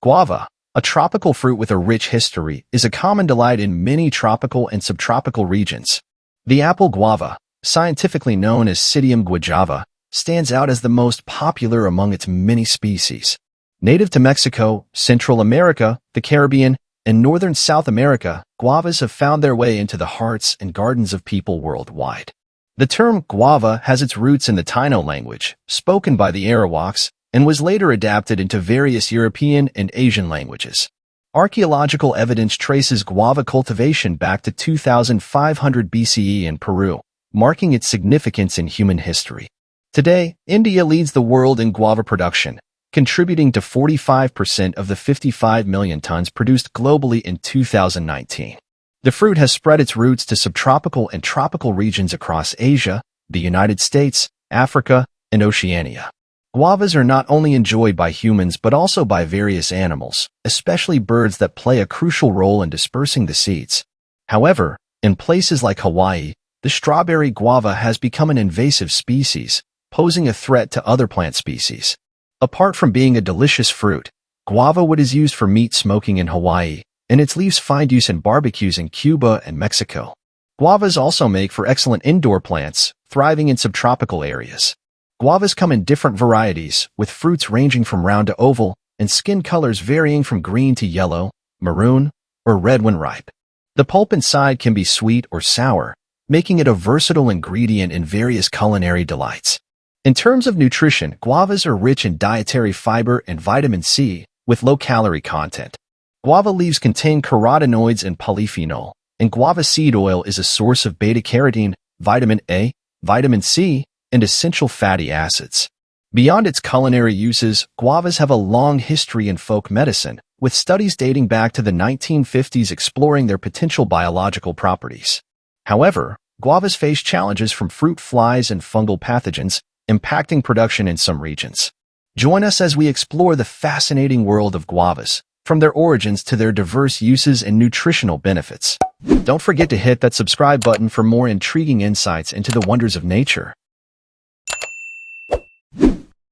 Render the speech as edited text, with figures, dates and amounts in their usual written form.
Guava, a tropical fruit with a rich history, is a common delight in many tropical and subtropical regions. The apple guava, scientifically known as Psidium guajava, stands out as the most popular among its many species. Native to Mexico, Central America, the Caribbean, and northern South America, guavas have found their way into the hearts and gardens of people worldwide. The term guava has its roots in the Taino language, spoken by the Arawaks, and was later adapted into various European and Asian languages. Archaeological evidence traces guava cultivation back to 2500 BCE in Peru, marking its significance in human history. Today, India leads the world in guava production, contributing to 45% of the 55 million tons produced globally in 2019. The fruit has spread its roots to subtropical and tropical regions across Asia, the United States, Africa, and Oceania. Guavas are not only enjoyed by humans but also by various animals, especially birds that play a crucial role in dispersing the seeds. However, in places like Hawaii, the strawberry guava has become an invasive species, posing a threat to other plant species. Apart from being a delicious fruit, guava wood is used for meat smoking in Hawaii, and its leaves find use in barbecues in Cuba and Mexico. Guavas also make for excellent indoor plants, thriving in subtropical areas. Guavas come in different varieties, with fruits ranging from round to oval, and skin colors varying from green to yellow, maroon, or red when ripe. The pulp inside can be sweet or sour, making it a versatile ingredient in various culinary delights. In terms of nutrition, guavas are rich in dietary fiber and vitamin C, with low-calorie content. Guava leaves contain carotenoids and polyphenol, and guava seed oil is a source of beta-carotene, vitamin A, vitamin C, and essential fatty acids. Beyond its culinary uses, guavas have a long history in folk medicine, with studies dating back to the 1950s exploring their potential biological properties. However, guavas face challenges from fruit flies and fungal pathogens, impacting production in some regions. Join us as we explore the fascinating world of guavas, from their origins to their diverse uses and nutritional benefits. Don't forget to hit that subscribe button for more intriguing insights into the wonders of nature.